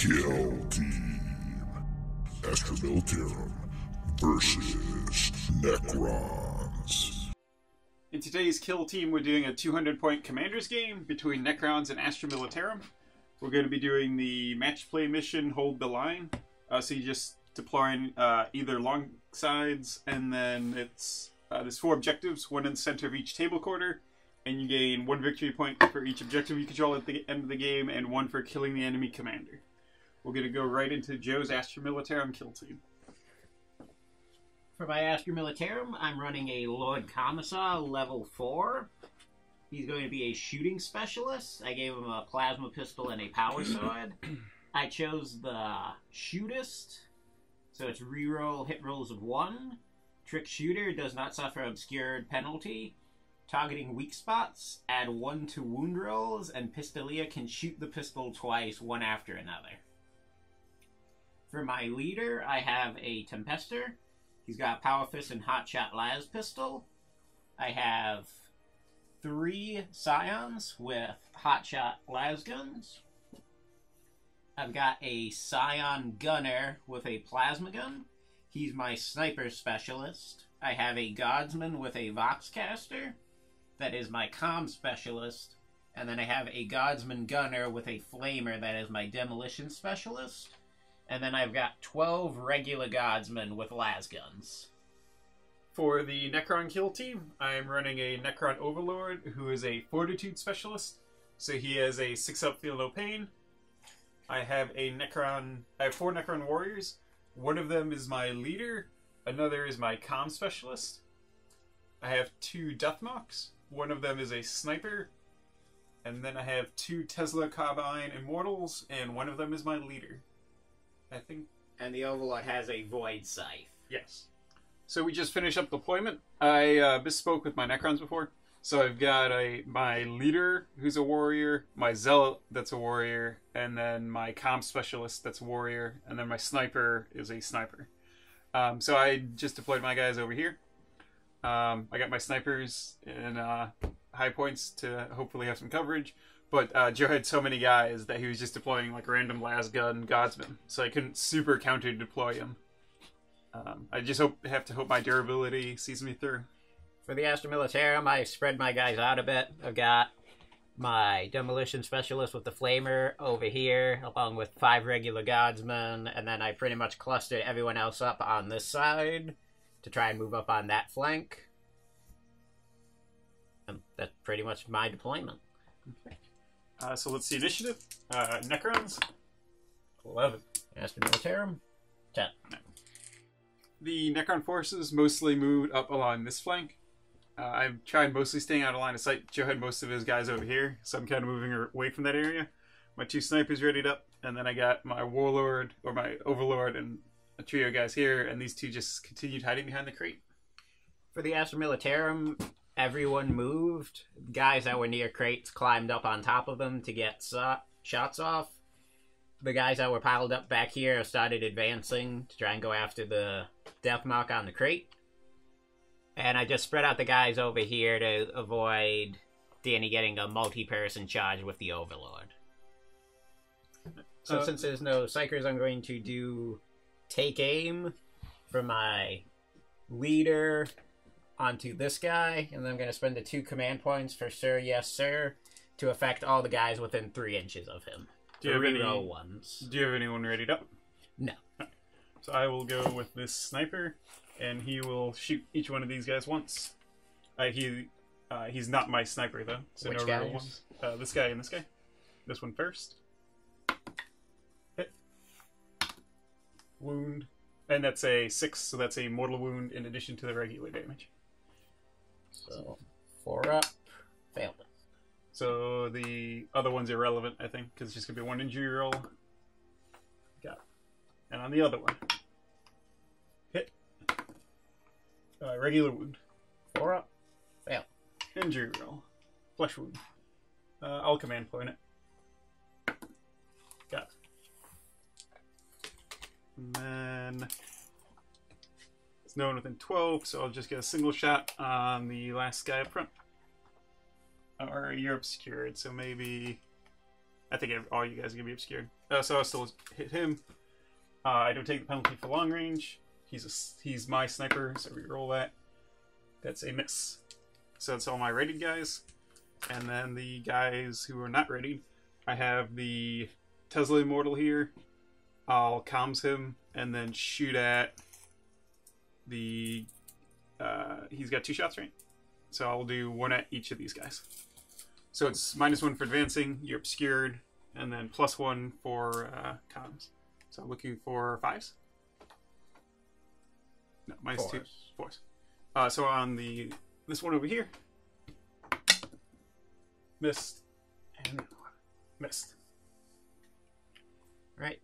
Kill Team. Astra Militarum versus Necrons. In today's Kill Team, we're doing a 200-point Commanders game between Necrons and Astra Militarum. We're going to be doing the match play mission, Hold the Line. So you just deploy either long sides, and then it's there's 4 objectives, one in the center of each table quarter, and you gain 1 victory point for each objective you control at the end of the game, and 1 for killing the enemy commander. We're going to go right into Joe's Astra Militarum Kill Team. For my Astra Militarum, I'm running a Lord-Commissar level 4. He's going to be a shooting specialist. I gave him a plasma pistol and a power sword. I chose the shootist, so it's reroll hit rolls of 1. Trick shooter does not suffer obscured penalty. Targeting weak spots, add 1 to wound rolls, and Pistolia can shoot the pistol twice, one after another. For my leader, I have a Tempester. He's got Power Fist and Hotshot Las Pistol. I have 3 Scions with Hotshot Las Guns. I've got a Scion Gunner with a Plasma Gun. He's my Sniper Specialist. I have a Guardsman with a Voxcaster. That is my Comm Specialist. And then I have a Guardsman Gunner with a Flamer. That is my Demolition Specialist. And then I've got 12 regular Guardsmen with Las Guns. For the Necron Kill Team, I'm running a Necron Overlord, who is a Fortitude Specialist. So he has a 6-up Feel No Pain. I have 4 Necron Warriors. One of them is my leader. Another is my Comm Specialist. I have 2 Deathmarks. One of them is a Sniper. And then I have 2 Tesla Carbine Immortals, and one of them is my leader. I think. And the Overlord has a Void Scythe. Yes. So we just finished up deployment. I misspoke with my Necrons before. So I've got my leader, who's a warrior, my Zealot, that's a warrior, and then my Comm Specialist, that's a warrior, and then my Sniper is a sniper. So I just deployed my guys over here. I got my snipers in high points to hopefully have some coverage. But Joe had so many guys that he was just deploying like random las gun Guardsmen, so I couldn't super counter deploy him. I just have to hope my durability sees me through. For the Astra Militarum, I spread my guys out a bit. I've got my Demolition Specialist with the Flamer over here, along with 5 regular Guardsmen, and then I pretty much clustered everyone else up on this side to try and move up on that flank. And that's pretty much my deployment. Okay. So let's see initiative. Necrons. 11. Astra Militarum. 10. No. The Necron forces mostly moved up along this flank. I've tried mostly staying out of line of sight. Joe had most of his guys over here, so I'm kind of moving away from that area. My 2 snipers readied up, and then I got my Warlord, or my Overlord, and a trio of guys here, and these 2 just continued hiding behind the crate. For the Astra Militarum, everyone moved. Guys that were near crates climbed up on top of them to get shots off. The guys that were piled up back here started advancing to try and go after the Deathmark on the crate. And I just spread out the guys over here to avoid Danny getting a multi-person charge with the Overlord. So since there's no Psychers, I'm going to do Take Aim for my leader onto this guy, and then I'm going to spend the 2 command points for Sir Yes Sir to affect all the guys within 3 inches of him. Do you have anyone readied up? No. Right. So I will go with this sniper, and he will shoot each one of these guys once. He's not my sniper though, so Which no guys? real ones. This guy and this guy. This one first. Hit. Wound. And that's a 6, so that's a mortal wound in addition to the regular damage. So 4 up, failed it. So the other one's irrelevant, I think, because it's just going to be 1 injury roll. Got it. And on the other one, hit. Regular wound. 4 up, failed. Injury roll. Flesh wound. I'll command point it. Got it. And then it's no one within 12, so I'll just get a single shot on the last guy up front. Or you're obscured, so maybe I think all you guys are gonna be obscured. So I'll still hit him. I don't take the penalty for long range. He's my sniper, so we roll that. That's a miss. So that's all my rated guys. And then the guys who are not rated, I have the Tesla Immortal here. I'll comms him and then shoot at the... he's got 2 shots, right? So I'll do 1 at each of these guys. So it's -1 for advancing, you're obscured, and then +1 for comms. So I'm looking for 5s? No, -2. 4s. So on this one over here, missed, and missed. Right.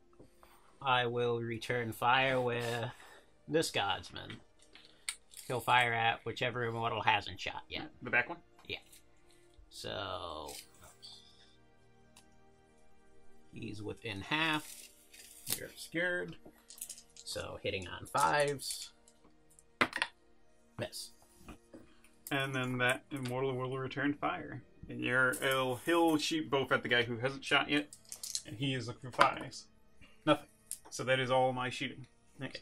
I will return fire with this guardsman. He'll fire at whichever immortal hasn't shot yet. The back one? Yeah. So he's within half. You're obscured. So hitting on 5s. Miss. And then that immortal will return fire. And he'll shoot both at the guy who hasn't shot yet, and he is looking for 5s. Nothing. So that is all my shooting. Okay.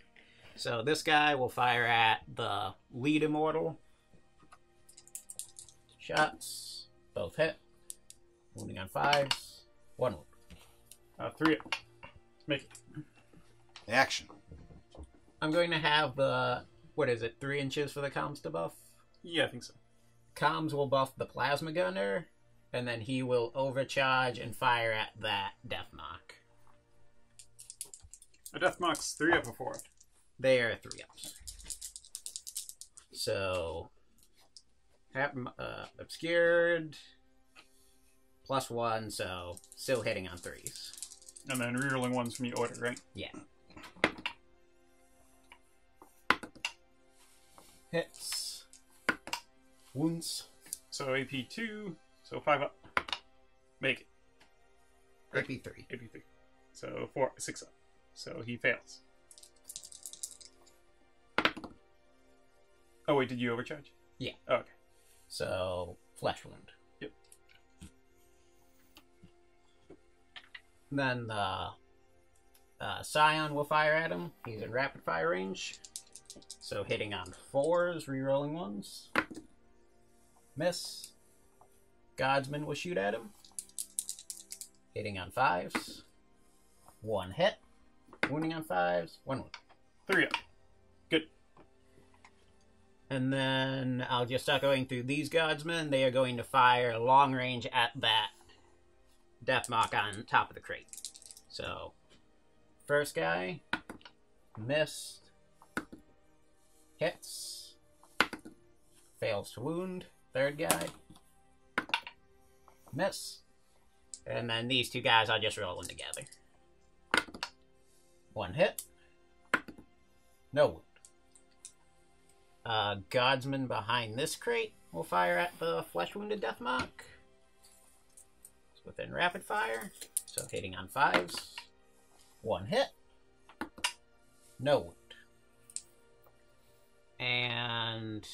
So this guy will fire at the lead immortal. Shots. Both hit. Wounding on 5s. 1 wound. 3 up. Make it. Action. I'm going to have the... What is it? 3 inches for the comms to buff? Yeah, I think so. Comms will buff the plasma gunner, and then he will overcharge and fire at that death mark. A death mark's 3 up or 4 up. They are 3 ups. So, obscured, +1, so still hitting on 3s. And then rerolling 1s from your order, right? Yeah. Hits. Wounds. So AP 2, so 5 up. Make it. AP 3. AP 3. So 6 up. So he fails. Oh wait, did you overcharge? Yeah. Oh, okay. So, flesh wound. Yep. Then the Scion will fire at him. He's in rapid fire range. So hitting on 4s, rerolling 1s. Miss. Guardsman will shoot at him. Hitting on 5s. 1 hit. Wounding on 5s. 1 wound. 3 up. Good. And then I'll just start going through these guardsmen. They are going to fire long range at that death mark on top of the crate. So, first guy. Missed. Hits. Fails to wound. Third guy. Miss. And then these 2 guys, I'll just roll them together. 1 hit. No wound. Guardsman behind this crate will fire at the flesh wounded death mark. It's within rapid fire. So hitting on 5s. 1 hit. No wound. And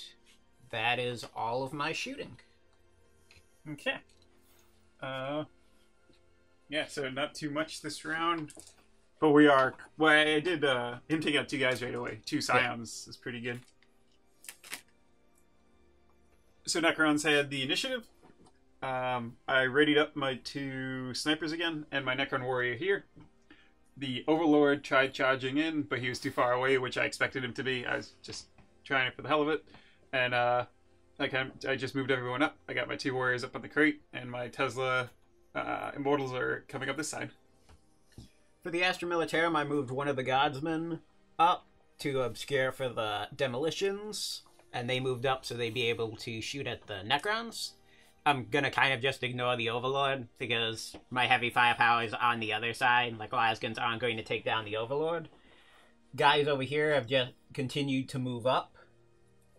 that is all of my shooting. Okay. Yeah, so not too much this round. But we are... Well, I did him take out 2 guys right away. 2 Scions is pretty good. So Necrons had the initiative. I readied up my 2 snipers again, and my Necron warrior here. The Overlord tried charging in, but he was too far away, which I expected him to be. I was just trying it for the hell of it. And I just moved everyone up. I got my 2 warriors up on the crate, and my Tesla Immortals are coming up this side. For the Astra Militarum, I moved one of the guardsmen up to obscure for the demolitions, and they moved up so they'd be able to shoot at the Necrons. I'm gonna kind of just ignore the Overlord, because my heavy firepower is on the other side. Like, Lasguns aren't going to take down the Overlord. Guys over here have just continued to move up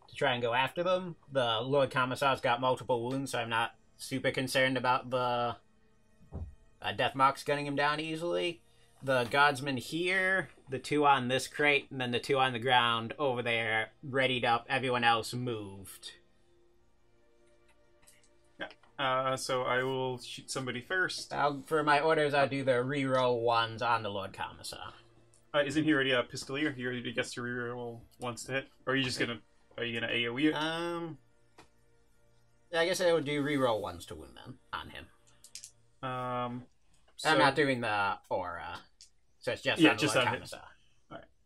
to try and go after them. The Lord-Commissar's got multiple wounds, so I'm not super concerned about the death marks gunning him down easily. The guardsmen here, the 2 on this crate, and then the 2 on the ground over there, readied up. Everyone else moved. So I will shoot somebody first. For my orders, I'll do the reroll ones on the Lord-Commissar. Isn't he already a pistolier? He already gets to reroll once to hit? Or are you just gonna... Are you gonna AoE it? I guess I would do reroll ones to wound then on him. So, I'm not doing the aura, so it's just on the Lord-Commissar.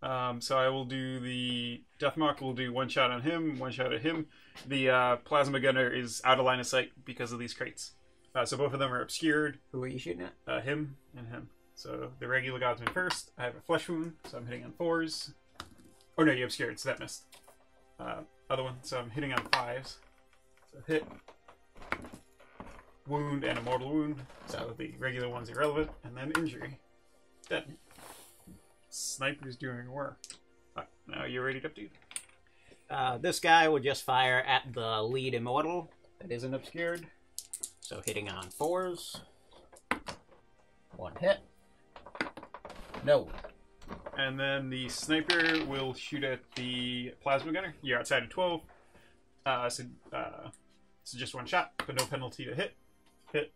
Alright. So I will do the Deathmark. Will do one shot on him, one shot at him. The Plasma Gunner is out of line of sight because of these crates. So both of them are obscured. Who are you shooting at? Him and him. So the regular Godsman first. I have a flesh wound, so I'm hitting on 4s. Oh no, you obscured, so that missed. Other one, so I'm hitting on 5s. So hit, wound, and a mortal wound. So the regular one's irrelevant, and then injury. Dead. Sniper's doing work. Alright, now you're ready to do. This guy will just fire at the lead immortal that isn't obscured. So hitting on 4s. One hit. No. And then the sniper will shoot at the plasma gunner. You're outside of 12. So just one shot, but no penalty to hit. Hit.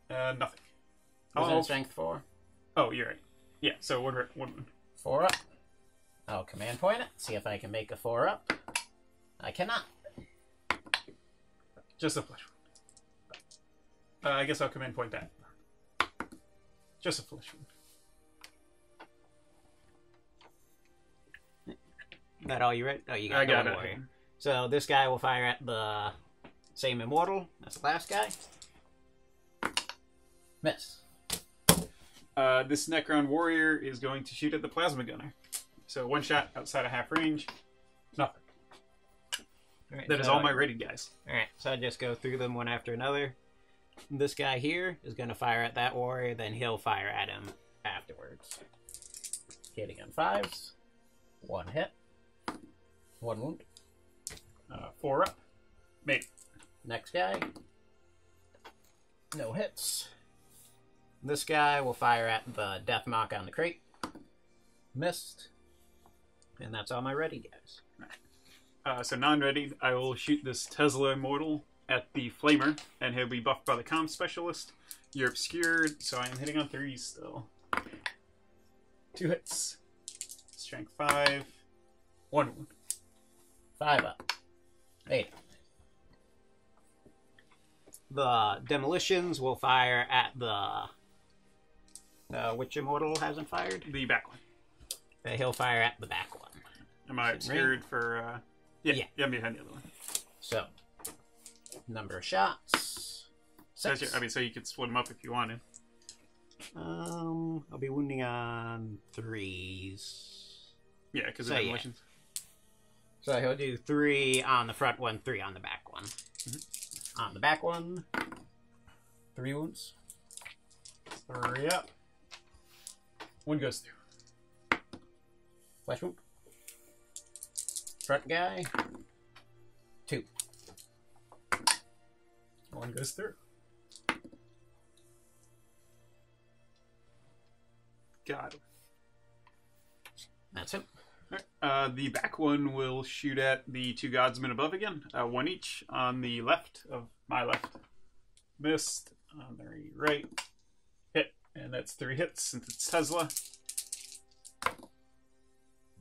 Nothing. Was that strength 4? Oh, you're right. Yeah, so one. 4 up. I'll command point it. See if I can make a 4 up. I cannot. Just a flesh wound. I guess I'll command point that. Just a flesh wound. That all you read? Oh, you got I got it. warrior. So this guy will fire at the same immortal. That's the last guy. Miss. This Necron warrior is going to shoot at the plasma gunner. So one shot outside of half range. Nothing. Right, that is all my rated guys. Alright, so I just go through them one after another. This guy here is going to fire at that warrior, then he'll fire at him afterwards. Hitting on 5s. One hit. One wound. 4 up. Made. Next guy. No hits. This guy will fire at the death mark on the crate. Missed. And that's all my ready guys. So non-ready, I will shoot this Tesla Immortal at the Flamer, and he'll be buffed by the Comm Specialist. You're obscured, so I am hitting on 3s still. 2 hits. Strength 5. 1 wound. 5 up. 8. The demolitions will fire at the... which immortal hasn't fired? The back one. He'll fire at the back one. Am I obscured for... Yeah, I'm behind the other one. So, number of shots. 6. So you could split them up if you wanted. I'll be wounding on 3s. Yeah, because of demolitions. Yeah. So he'll do 3 on the front one, 3 on the back one. Mm-hmm. On the back one, 3 wounds. 3 up. 1 goes through. Flesh wound. Front guy, 2. 1 goes through. Got him. That's him. The back one will shoot at the 2 Godsmen above again. 1 each on the left of my left. Missed. On the right. Hit. And that's 3 hits since it's Tesla.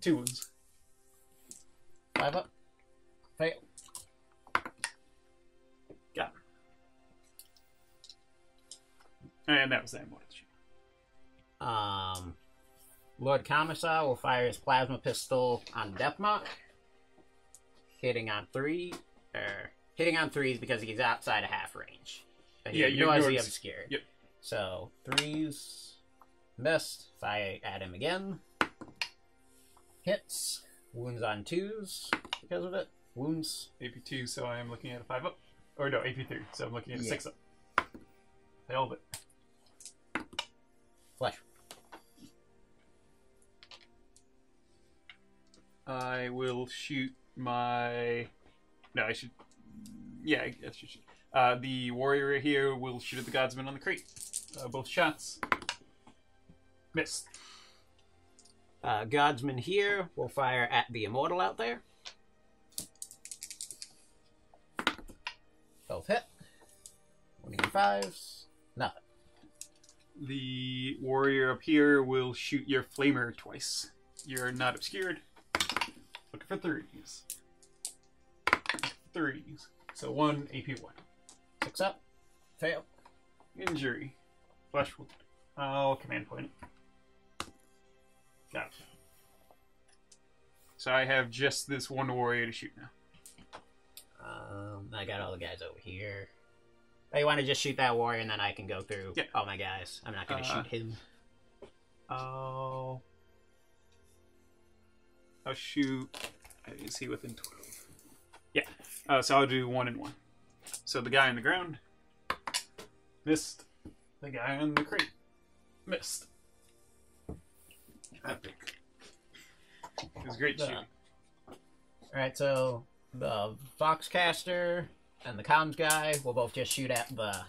2 wounds. 5 up. Fail. Got him. And that was that one. Lord-Commissar will fire his plasma pistol on Deathmark. Hitting on 3. Hitting on 3s because he's outside of half range. But yeah, you're obscured. Yep. So 3s. Missed. Fire at him again. Hits. Wounds on 2s because of it. Wounds. AP2, so I am looking at a 5 up. Or no, AP3, so I'm looking at a 6 up. Failed it. Flesh. I will shoot my... No, I should... Yeah, I should shoot. The warrior here will shoot at the Godsman on the crate. Both shots. Missed. Godsman here will fire at the immortal out there. Both hit. 1d5s. Nothing. The warrior up here will shoot your flamer twice. You're not obscured. Looking for threes. Threes. So 1 AP 1. 6 up. Fail. Injury. Flesh wound. I'll command point. Got it. So I have just this one warrior to shoot now. I got all the guys over here. Oh, you want to just shoot that warrior and then I can go through all my guys? I'm not going to shoot him. I'll shoot. Is he within 12? Yeah. So I'll do 1 and 1. So the guy on the ground missed. The guy on the crate missed. Epic. It was great shooting. Alright, so the Foxcaster and the comms guy will both just shoot at the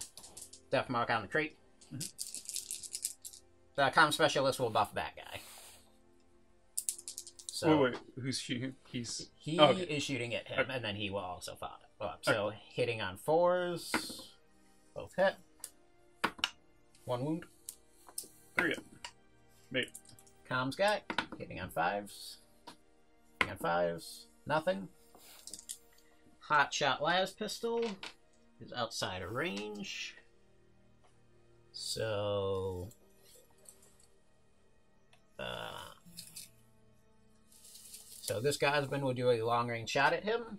death mark on the crate. The comm specialist will buff that guy. So wait, who's shooting? He is shooting at him, and then he will also follow up. So hitting on 4s, both hit. 1 wound. 3 up. Mate. Comms guy, hitting on 5s. Hitting on 5s. Nothing. Hot shot las pistol is outside of range. So this guardsman will do a long range shot at him.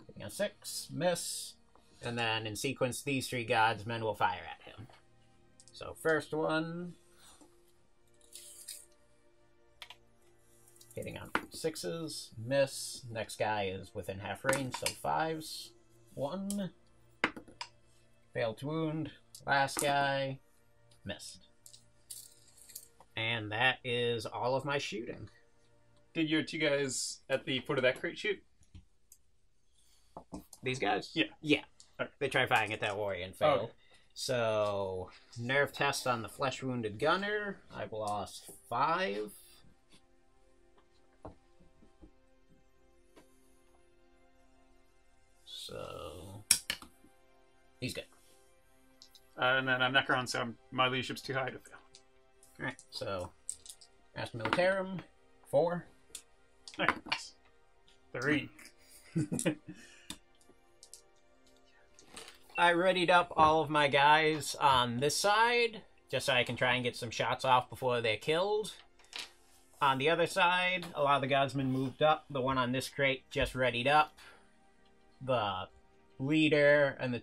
Hitting on 6, miss. And then in sequence, these 3 guardsmen will fire at him. So first one, hitting on 6s, miss. Next guy is within half range, so 5s. 1, failed to wound. Last guy, missed. And that is all of my shooting. Did your 2 guys at the foot of that crate shoot? These guys? Yeah. Yeah. Okay. They tried firing at that warrior and failed. Okay. So, nerve test on the flesh-wounded gunner. I've lost 5. So, he's good. And then I'm Necron, so my leadership's too high to fail. Alright, so, Astra Militarum, 4. Necrons. 3. I readied up all of my guys on this side, just so I can try and get some shots off before they're killed. On the other side, a lot of the guardsmen moved up. The one on this crate just readied up. The leader and the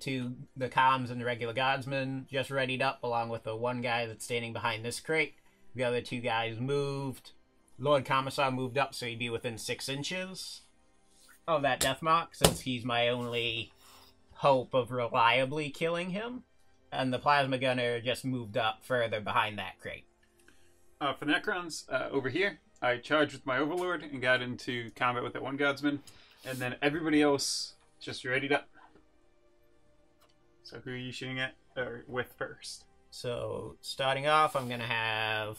comms and the regular guardsmen just readied up, along with the one guy that's standing behind this crate. The other 2 guys moved. Lord-Commissar moved up, so he'd be within 6 inches of that death mark, since he's my only hope of reliably killing him. And the plasma gunner just moved up further behind that crate. For the Necrons, over here, I charged with my Overlord and got into combat with that one guardsman. And then everybody else just readied up. So who are you shooting at or with first? So, starting off, I'm going to have...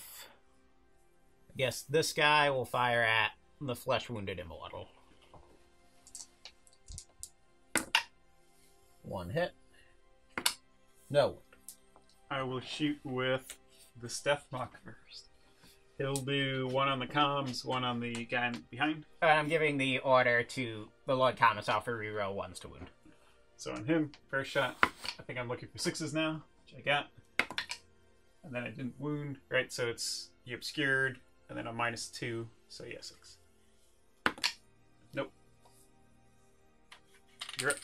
I guess this guy will fire at the flesh-wounded immortal. 1 hit. No. I will shoot with the Death Mock first. He'll do 1 on the comms, 1 on the guy behind. I'm giving the order to the Lord-Commissar for reroll 1s to wound. So on him, first shot. I think I'm looking for 6s now, which I got. And then I didn't wound. Right, so it's he obscured, and then a -2, so yeah, 6. Nope. You're up.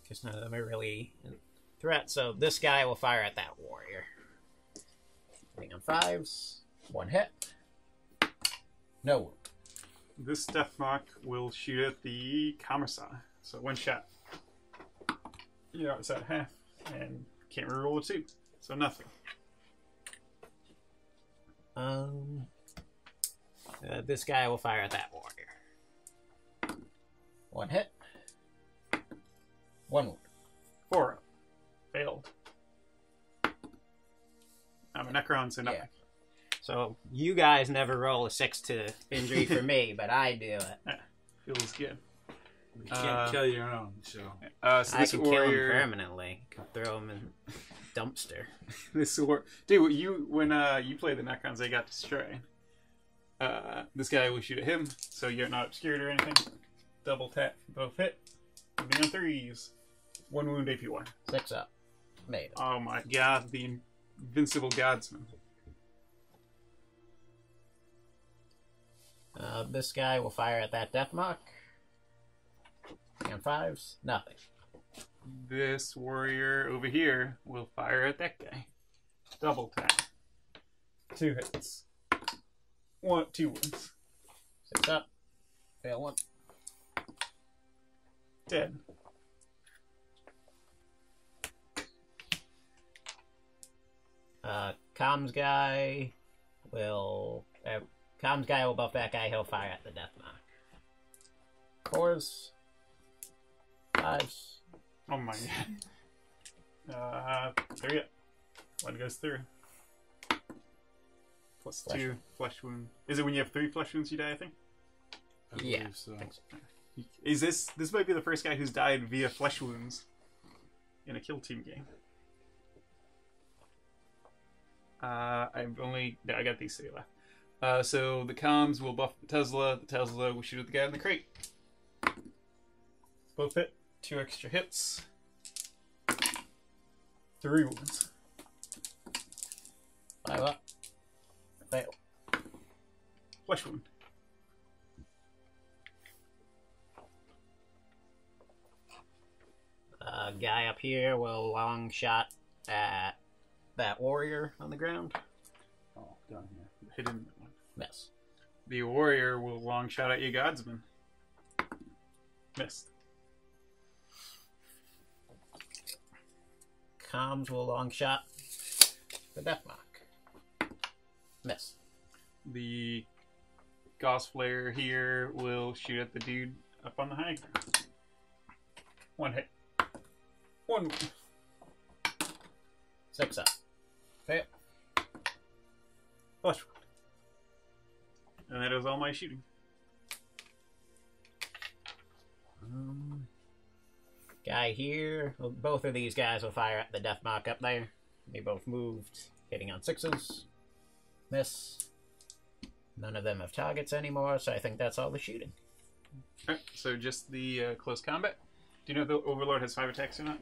Guess none of them are really in threat, so this guy will fire at that warrior. Hitting on 5s. 1 hit. No. This Death Mock will shoot at the Commissar. So 1 shot. Yeah, it's at half, and can't reroll a 2, so nothing. This guy will fire at that warrior. 1 hit. 1 wound. 4 up. Failed. I'm a Necron, so nothing. Yeah. So, you guys never roll a 6 to injury for me, but I do it. Feels good. You can't kill your own, so. So I this can kill him warrior, permanently. Can throw him in dumpster. dude, when you play the Necrons, they got destroyed. This guy will shoot at him, so you're not obscured or anything. Double tap, both hit. Moving on 3s. 1 wound AP1. 6 up. Made it. Oh my god, the invincible guardsman. This guy will fire at that death mark. And 5s. Nothing. This warrior over here will fire at that guy. Double tap. 2 hits. 2 wounds. 6 up. Fail 1. Dead. Comms guy will buff that guy. He'll fire at the death mark. 4s. 5s. Oh my god. 3 up. 1 goes through. Plus Flesh 2 flesh wound. Is it when you have 3 flesh wounds you die, I think? I Yeah. believe so. I think so. Is this might be the first guy who's died via flesh wounds in a kill team game. I got these 3 left. So the comms will buff the Tesla will shoot at the guy in the crate. Both hit. 2 extra hits. 3 wounds. 5 up. Fail. Flesh wound. Guy up here will long shot at that warrior on the ground. Oh, down here. Hidden one. Miss. The warrior will long shot at your guardsman. Missed. Comms will long shot the death mark. Miss. The Gauss Flare here will shoot at the dude up on the high ground. 1 hit. 1 wound. 6 up. Fail. Flush wound. And that is all my shooting. Guy here. Well, both of these guys will fire at the death mark up there. They both moved, hitting on 6s. Miss. None of them have targets anymore, so I think that's all the shooting. Alright, so just the close combat. Do you know if the Overlord has 5 attacks or not?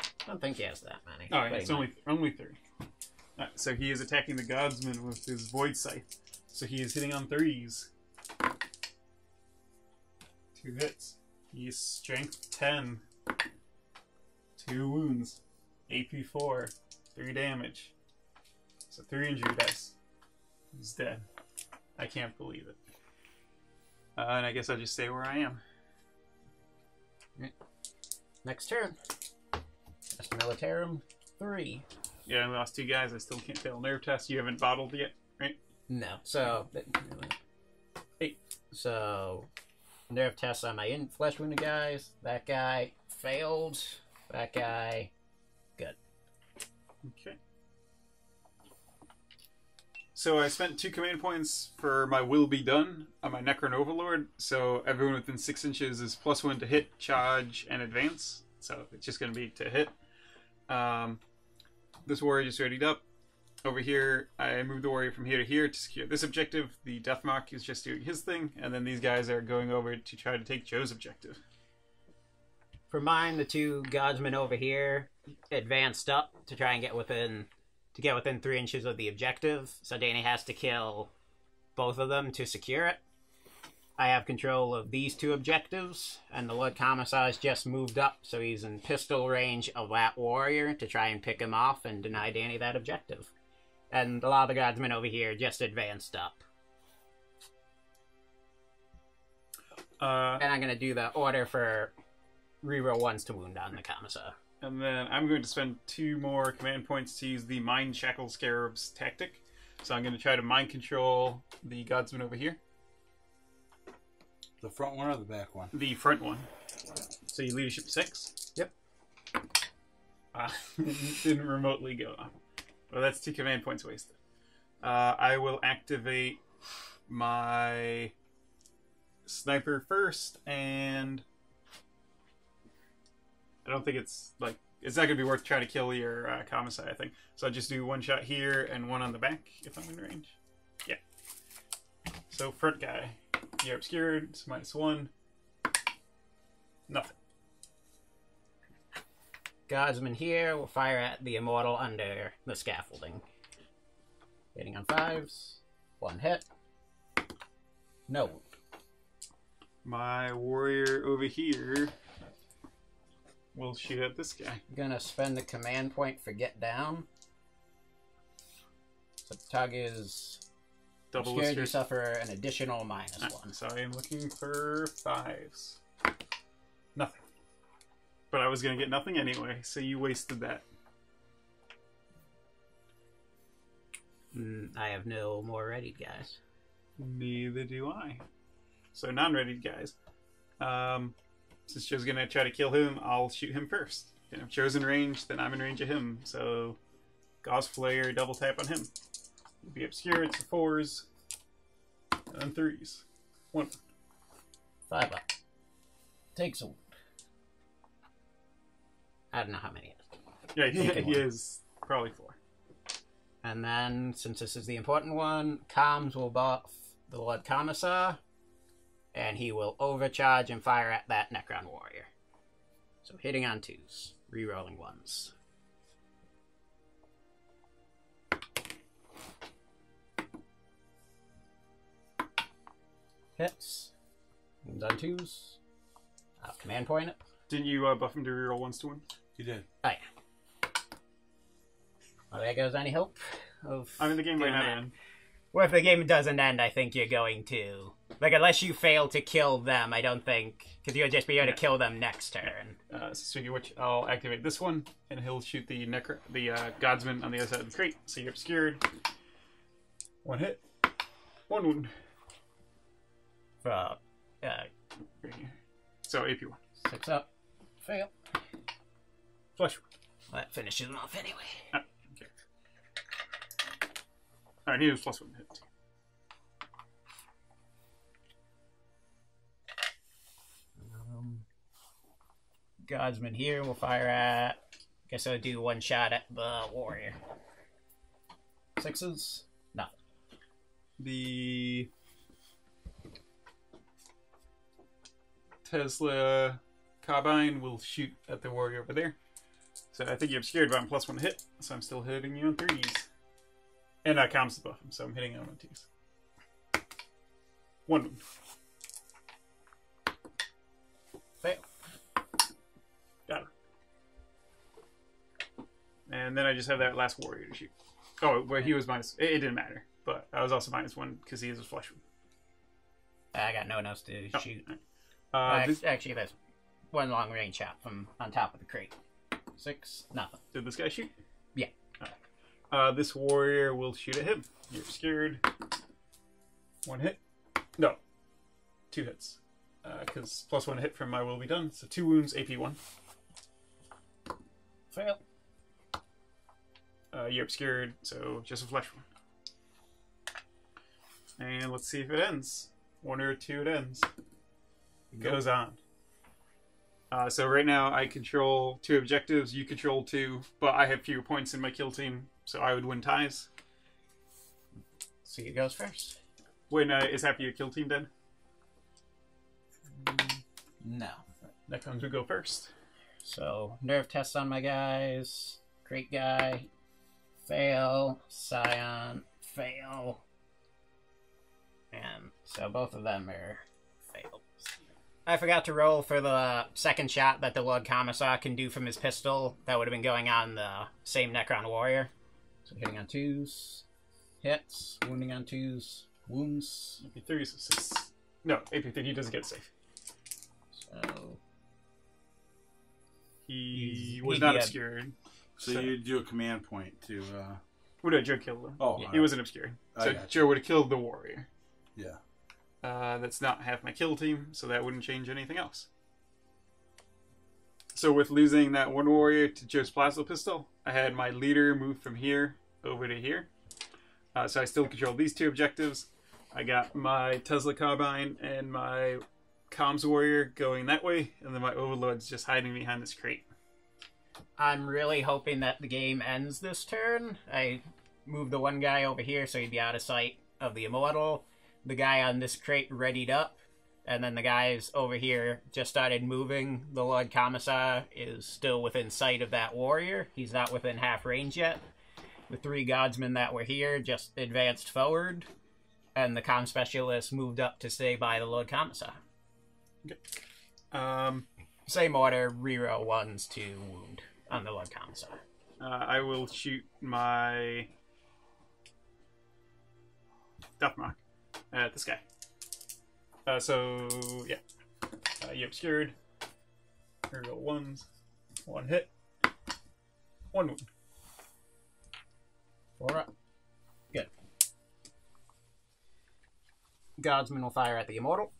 I don't think he has that many. Alright, But it's he might. only 3. Alright, so he is attacking the Guardsman with his Void Scythe. So he is hitting on 3s. 2 hits. He's Strength 10. 2 wounds. AP 4. 3 damage. So 3 injury dice. He's dead. I can't believe it. And I guess I'll just stay where I am. Next turn. Astra Militarum 3. Yeah, I lost 2 guys. I still can't fail nerve test. You haven't bottled yet, right? No. So. 8. So. Nerve tests on my flesh wounded guys. That guy failed. That guy. Good. Okay. So I spent 2 command points for my will be done on my Necron Overlord. So everyone within 6 inches is +1 to hit, charge, and advance. So it's just going to be to hit. This warrior just readied up. Over here, I moved the warrior from here to here to secure this objective. The Death Mark is just doing his thing. And then these guys are going over to try to take Joe's objective. For mine, the 2 guardsmen over here advanced up to try and get within 3 inches of the objective. So Danny has to kill both of them to secure it. I have control of these 2 objectives, and the Lord-Commissar has just moved up, so he's in pistol range of that warrior to try and pick him off and deny Danny that objective. And a lot of the guardsmen over here just advanced up. And I'm going to do the order for reroll 1s to wound on the Commissar. And then I'm going to spend 2 more command points to use the Mind Shackle Scarabs tactic. So I'm going to try to mind control the Guardsman over here. The front one or the back one? The front one. So you leadership 6? Yep. Didn't remotely go off. Well, that's 2 command points wasted. I will activate my Sniper first and I don't think it's like it's not gonna be worth trying to kill your commissar, I think. So I'll just do one shot here and one on the back if I'm in range. Yeah. So front guy, you're obscured. It's -1. Nothing. Guardsman here will fire at the immortal under the scaffolding. Hitting on 5s. 1 hit. No. My warrior over here will shoot at this guy. I'm gonna spend the command point for get down. So the target is Double obscured, you obscured. suffer an additional -1. So I am looking for 5s. Nothing. But I was going to get nothing anyway, so you wasted that. I have no more readied guys. Neither do I. So non-readied guys. Since Joe's going to try to kill him, I'll shoot him first. And if Joe's in range, then I'm in range of him. So Gauss Flare, double tap on him. He'll be obscured, so 4s. And 3s. 1. 5 up. Takes a wound. I don't know how many it is. Yeah, he is probably 4. And then, since this is the important one, comms will buff the Lord-Commissar, and he will overcharge and fire at that Necron warrior. So hitting on 2s, rerolling 1s. Hits. Wounds on 2s. Command point it. Didn't you buff him to reroll 1s to win? You did. Oh, yeah. Well, there goes any hope of... I mean, the game might doing not that. end. Well, if the game doesn't end, I think you're going to... Like, unless you fail to kill them, I don't think... Because you'll just be able to kill them next turn. Speaking of which, I'll activate this one, and he'll shoot the Godsman on the other side of the crate. So you're obscured. 1 hit. 1 wound. For, Right here. So AP 1. 6 up. Fail. Flush. Well, that finishes him off anyway. Okay. Alright, he was +1 hit. Godsman here will fire at... Guess I'll do 1 shot at the warrior. 6s? Nothing. The Tesla Carbine will shoot at the warrior over there. So I think you're obscured, but I'm +1 hit, so I'm still hitting you on 3s. And I comms to buff him, so I'm hitting him on 2s. 1 wound. Fail. Got him. And then I just have that last warrior to shoot. Oh, well, he was minus... It didn't matter, but I was also -1 because he is a flush wound. I got no one else to shoot. Actually, there's 1 long range shot from on top of the crate. 6, nothing. Did this guy shoot? Yeah. This warrior will shoot at him. You're obscured. 1 hit. No. 2 hits. Because +1 hit from my will be done. So 2 wounds, AP 1. Fail. You're obscured, so just a flesh one. And let's see if it ends. 1 or 2 it ends. It goes on. So right now I control 2 objectives, you control 2, but I have fewer points in my kill team, so I would win ties. See who goes first. When is half of your kill team dead? No. Necrons would go first. So, nerve tests on my guys. Crate guy. Fail. Scion. Fail. And so both of them are failed. I forgot to roll for the second shot that the Lord-Commissar can do from his pistol. That would have been going on the same Necron warrior. So hitting on 2s. Hits. Wounding on 2s. Wounds. AP3 is 6. No, AP3 he doesn't get safe. So... He was he not had- obscured. So you do a command point to. Would have Joe killed him? Oh, He alright. wasn't obscured. I So gotcha. Joe would have killed the warrior. Yeah. That's not half my kill team, so that wouldn't change anything else. So with losing that one warrior to Joe's plasma pistol, I had my leader move from here over to here. So I still control these 2 objectives. I got my Tesla Carbine and my Comms Warrior going that way, and then my Overlord's just hiding behind this crate. I'm really hoping that the game ends this turn. I moved the one guy over here so he'd be out of sight of the Immortal. The guy on this crate readied up. And then the guys over here just started moving. The Lord-Commissar is still within sight of that warrior. He's not within half range yet. The 3 guardsmen that were here just advanced forward. And the comm specialist moved up to stay by the Lord-Commissar. Okay. Same order, reroll 1s to wound on the Lord-Commissar. I will shoot my Death Mark at this guy. So, yeah. You obscured. Reroll 1s. 1 hit. 1 wound. 4 up. Good. Guardsman will fire at the Immortal.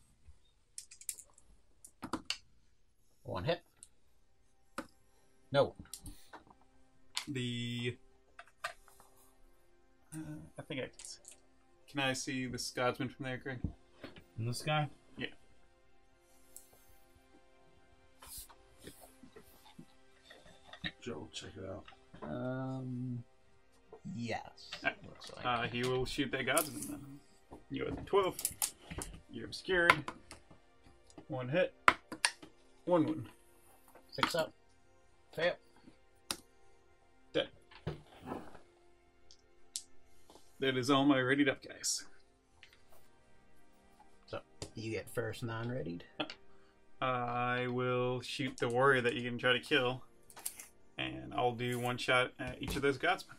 1 hit. No. I think can I see this guardsman from there, Greg? And this guy? Yeah. Joe, check it out. Yes. Right. Looks like. He will shoot that guardsman then. You at 12. You're obscured. 1 hit. 1 wound. 6 up. Fail. Dead. That is all my readied up guys. So, you get first non-readied. I will shoot the warrior that you can try to kill. And I'll do 1 shot at each of those guardsmen.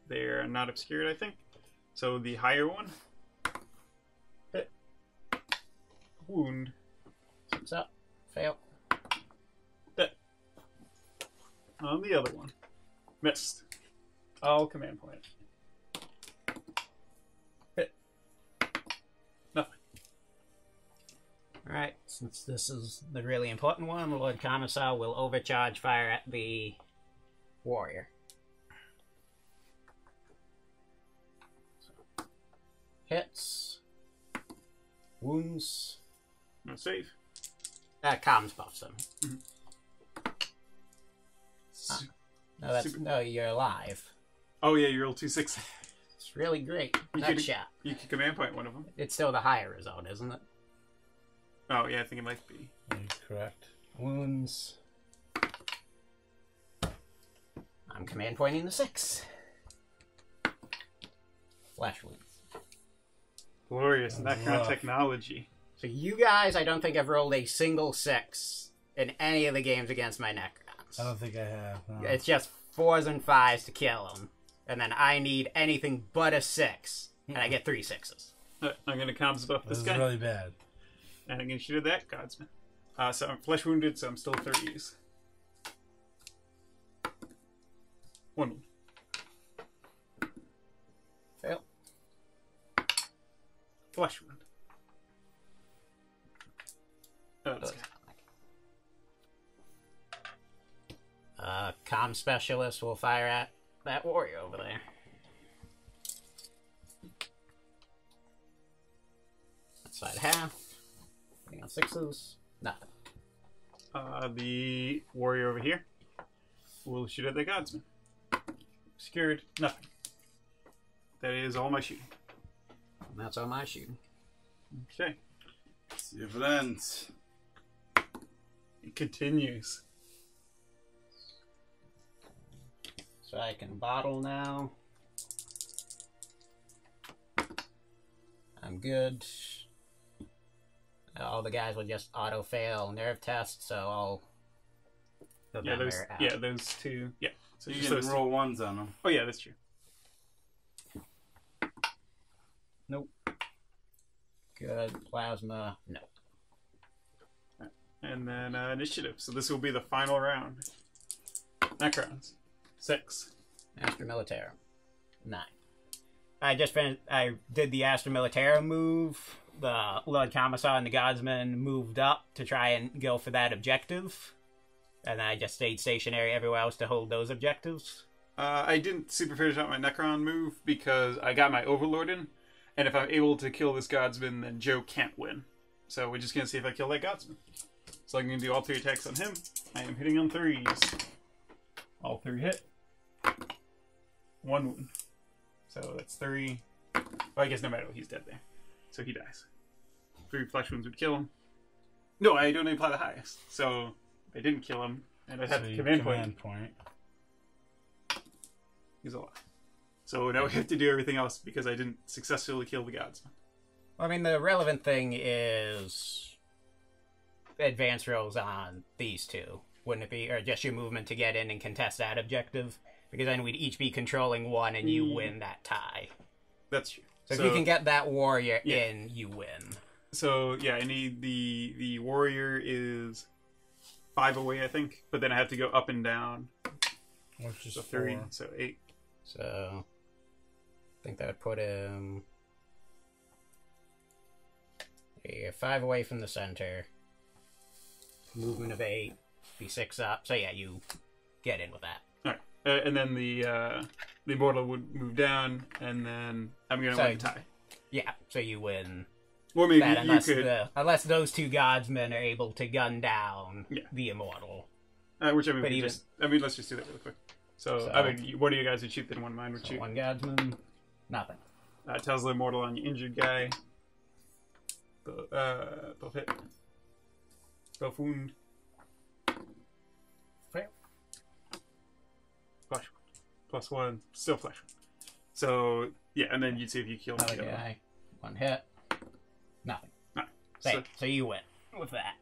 They're not obscured, I think. So the higher one. Hit. Wound. 6 up. Fail. Dead. On the other one. Missed. All command point. Hit. Nothing. Alright, since this is the really important one, the Lord-Commissar will overcharge fire at the warrior. So, hits. Wounds. No save. Comms buffs him. Su- No, you're alive. Oh yeah, you roll 2 6. It's really great. You That could- shot. You can command point one of them. It's still the higher result, isn't it? Oh yeah, I think it might be. You're correct. Wounds. I'm command pointing the 6. Flash wounds. Glorious Necron rough. technology. So you guys, I don't think I've rolled a single 6 in any of the games against my Necrons. I don't think I have. No. It's just 4s and 5s to kill them. And then I need anything but a 6. And I get 3 6s. I'm gonna comms buff This this is guy, really bad. and I'm gonna shoot at that guardsman. So I'm flesh wounded, so I'm still 30s. 1 wound. Fail. Flesh wound. This guy. Comm specialist will fire at that warrior over there. That side half. Hitting on 6s. Nothing. The warrior over here will shoot at the guardsman. Obscured. Nothing. That is all my shooting. And that's all my shooting. Okay. See if it ends. It continues. So I can bottle now. I'm good. All the guys will just auto-fail nerve tests, so I'll... Yeah, those two. Yeah. So You just can those two. roll 1s on them. Oh yeah, that's true. Nope. Good. Plasma. No. And then initiative. So this will be the final round. Necrons. 6. Astra Militarum. 9. I just finished. I did the Astra Militarum move. The Lord-Commissar and the Guardsmen moved up to try and go for that objective. And I just stayed stationary everywhere else to hold those objectives. I didn't super finish out my Necron move because I got my Overlord in. And if I'm able to kill this Guardsman, then Joe can't win. So we're just going to see if I kill that Guardsman. So I'm going to do all 3 attacks on him. I am hitting on 3s. All 3 hit. 1 wound. So that's 3. Well, I guess no matter what, he's dead there. So he dies. 3 flesh wounds would kill him. No, I don't apply the highest. So I didn't kill him, and I had the command point. He's alive. So now we have to do everything else because I didn't successfully kill the gods. I mean, the relevant thing is advance rolls on these 2. Wouldn't it be? Or just your movement to get in and contest that objective? Because then we'd each be controlling 1 and you win that tie. That's true. So if you can get that warrior in, you win. So, yeah, I need the warrior is 5 away, I think. But then I have to go up and down. Which is 3, 4. so 8. So, I think that would put him... You're 5 away from the center. Movement of 8. Be 6 up. So, yeah, you get in with that. Alright. And then the immortal would move down, and then I'm going to win the tie. Yeah, so you win. Well, maybe that, you could... unless those 2 guardsmen are able to gun down the immortal. Which, I mean, let's just do that really quick. So, I mean, one of you guys would shoot, then one of mine would shoot. 1 guardsman, nothing. Tells the immortal on your injured guy. Both hit. Both wound. Fail. Flesh wound. +1. Still flesh wound. So, yeah, and then you'd see if you kill Another guy. 1 hit. Nothing. Right. So you win with that.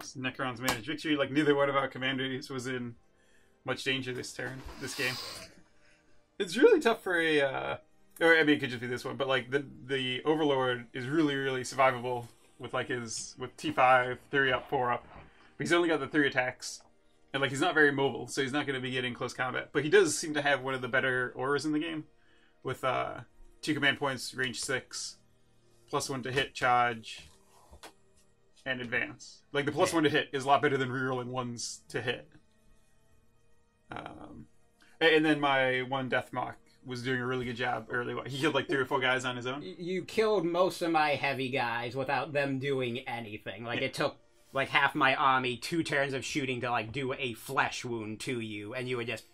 Necrons managed victory. Like, neither one of our commanders was in much danger this game. It's really tough for a... or, I mean, it could just be this one, but, like, the Overlord is really, really survivable with, like, with T5, 3 up, 4 up. But he's only got the 3 attacks. And, like, he's not very mobile, so he's not going to be getting close combat. But he does seem to have one of the better auras in the game. With 2 command points, range 6, +1 to hit, charge, and advance. Like, the +1 to hit is a lot better than rerolling 1s to hit. And then my 1 Death Mock was doing a really good job early. He killed like 3 or 4 guys on his own. You killed most of my heavy guys without them doing anything. Like, it took like half my army 2 turns of shooting to like do a flesh wound to you, and you would just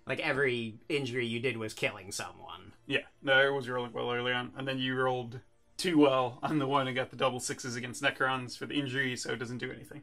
like every injury you did was killing someone. Yeah, no, it was rolling well early on, and then you rolled too well on the one and got the double 6s against Necrons for the injury, so it doesn't do anything.